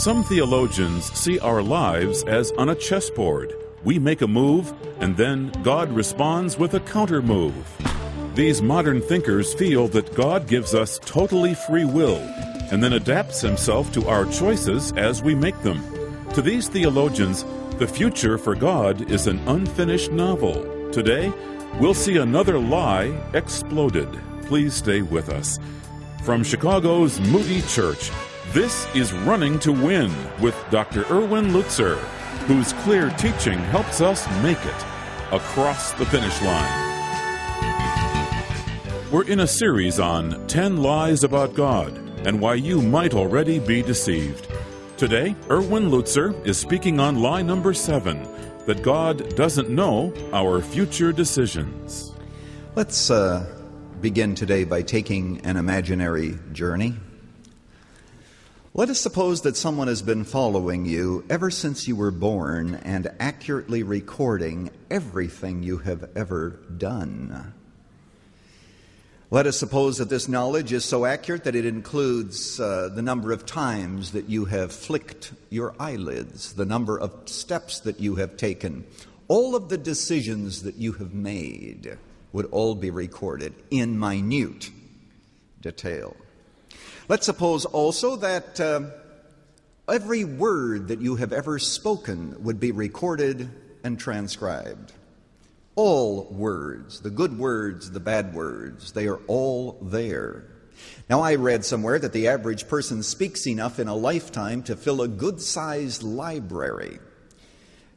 Some theologians see our lives as on a chessboard. We make a move, and then God responds with a counter move. These modern thinkers feel that God gives us totally free will, and then adapts himself to our choices as we make them. To these theologians, the future for God is an unfinished novel. Today, we'll see another lie exploded. Please stay with us. From Chicago's Moody Church, this is Running to Win with Dr. Erwin Lutzer, whose clear teaching helps us make it across the finish line. We're in a series on 10 Lies About God and why you might already be deceived. Today, Erwin Lutzer is speaking on lie number 7, that God doesn't know our future decisions. Let's begin today by taking an imaginary journey. Let us suppose that someone has been following you ever since you were born and accurately recording everything you have ever done. Let us suppose that this knowledge is so accurate that it includes the number of times that you have flicked your eyelids, the number of steps that you have taken, all of the decisions that you have made would all be recorded in minute detail. Let's suppose also that every word that you have ever spoken would be recorded and transcribed. All words, the good words, the bad words, they are all there. Now, I read somewhere that the average person speaks enough in a lifetime to fill a good-sized library.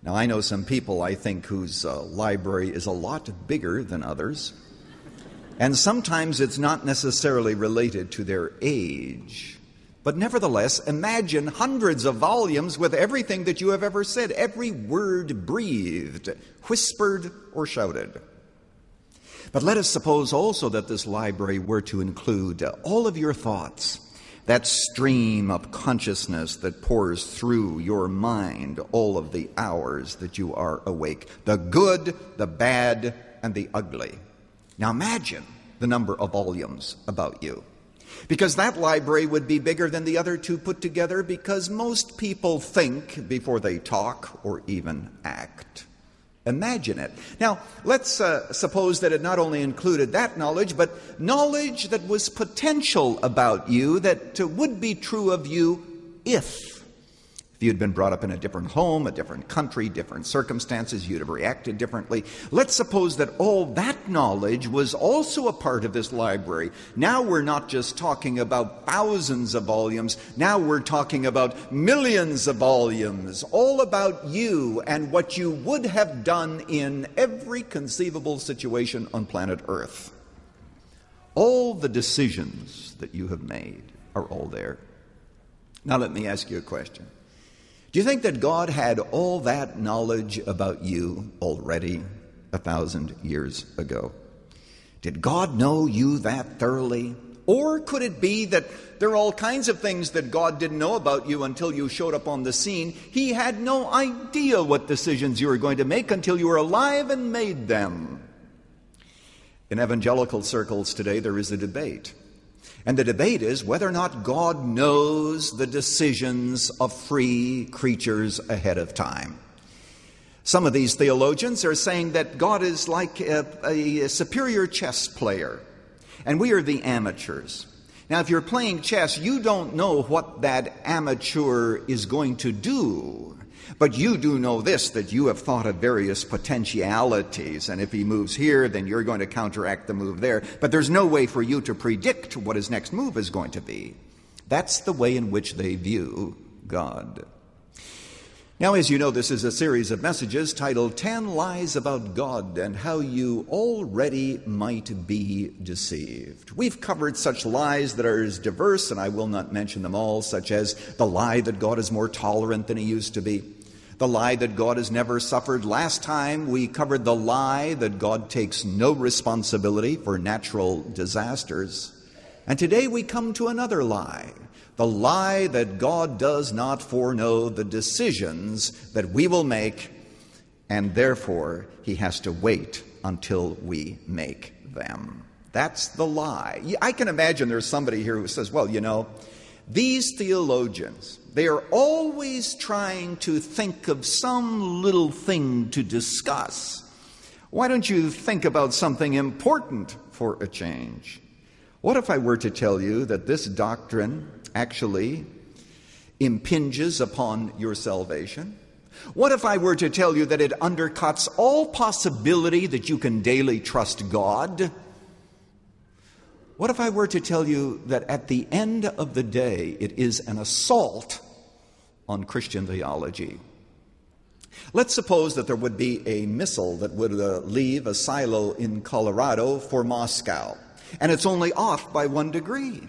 Now, I know some people, I think, whose library is a lot bigger than others. And sometimes it's not necessarily related to their age. But nevertheless, imagine hundreds of volumes with everything that you have ever said, every word breathed, whispered, or shouted. But let us suppose also that this library were to include all of your thoughts, that stream of consciousness that pours through your mind all of the hours that you are awake, the good, the bad, and the ugly. Now imagine the number of volumes about you. Because that library would be bigger than the other two put together, because most people think before they talk or even act. Imagine it. Now, let's suppose that it not only included that knowledge, but knowledge that was potential about you, that would be true of you if you'd been brought up in a different home, a different country, different circumstances, you'd have reacted differently. Let's suppose that all that knowledge was also a part of this library. Now we're not just talking about thousands of volumes. Now we're talking about millions of volumes, all about you and what you would have done in every conceivable situation on planet Earth. All the decisions that you have made are all there. Now let me ask you a question. Do you think that God had all that knowledge about you already 1,000 years ago? Did God know you that thoroughly? Or could it be that there are all kinds of things that God didn't know about you until you showed up on the scene? He had no idea what decisions you were going to make until you were alive and made them. In evangelical circles today, there is a debate. And the debate is whether or not God knows the decisions of free creatures ahead of time. Some of these theologians are saying that God is like a superior chess player, and we are the amateurs. Now, if you're playing chess, you don't know what that amateur is going to do. But you do know this, that you have thought of various potentialities, and if he moves here, then you're going to counteract the move there. But there's no way for you to predict what his next move is going to be. That's the way in which they view God. Now, as you know, this is a series of messages titled 10 Lies About God and How You Already Might Be Deceived. We've covered such lies that are as diverse, and I will not mention them all, such as the lie that God is more tolerant than he used to be, the lie that God has never suffered. Last time we covered the lie that God takes no responsibility for natural disasters. And today we come to another lie, the lie that God does not foreknow the decisions that we will make, and therefore he has to wait until we make them. That's the lie. I can imagine there's somebody here who says, well, you know, these theologians, they are always trying to think of some little thing to discuss. Why don't you think about something important for a change? What if I were to tell you that this doctrine actually impinges upon your salvation? What if I were to tell you that it undercuts all possibility that you can daily trust God? What if I were to tell you that at the end of the day, it is an assault on Christian theology? Let's suppose that there would be a missile that would leave a silo in Colorado for Moscow, and it's only off by 1 degree.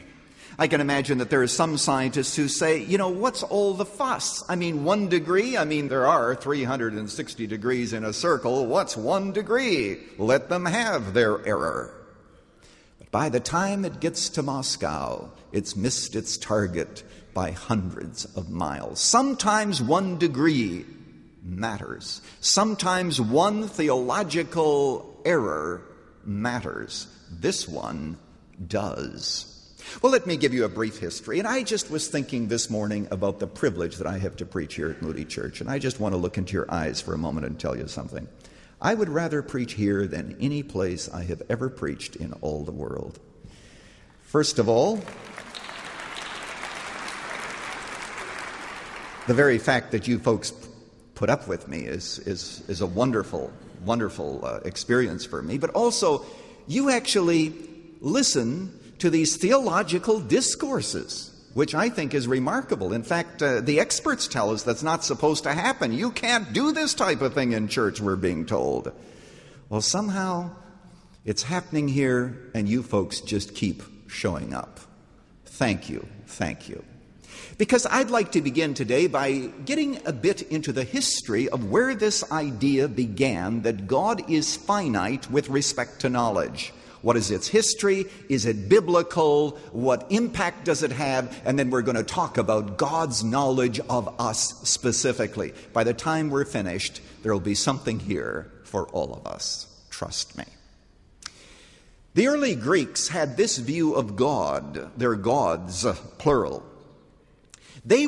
I can imagine that there are some scientists who say, what's all the fuss? 1 degree? There are 360 degrees in a circle. What's 1 degree? Let them have their error. But by the time it gets to Moscow, it's missed its target by hundreds of miles. Sometimes 1 degree matters. Sometimes one theological error matters. This one does. Well, let me give you a brief history. And I just was thinking this morning about the privilege that I have to preach here at Moody Church. And I just want to look into your eyes for a moment and tell you something. I would rather preach here than any place I have ever preached in all the world. First of all, the very fact that you folks put up with me is a wonderful, wonderful experience for me. But also, you actually listen to these theological discourses, which I think is remarkable. In fact, the experts tell us that's not supposed to happen. You can't do this type of thing in church, we're being told. Well, somehow it's happening here, and you folks just keep showing up. Thank you. Thank you. Because I'd like to begin today by getting a bit into the history of where this idea began that God is finite with respect to knowledge. What is its history? Is it biblical? What impact does it have? And then we're going to talk about God's knowledge of us specifically. By the time we're finished, there will be something here for all of us. Trust me. The early Greeks had this view of God, their gods, plural. They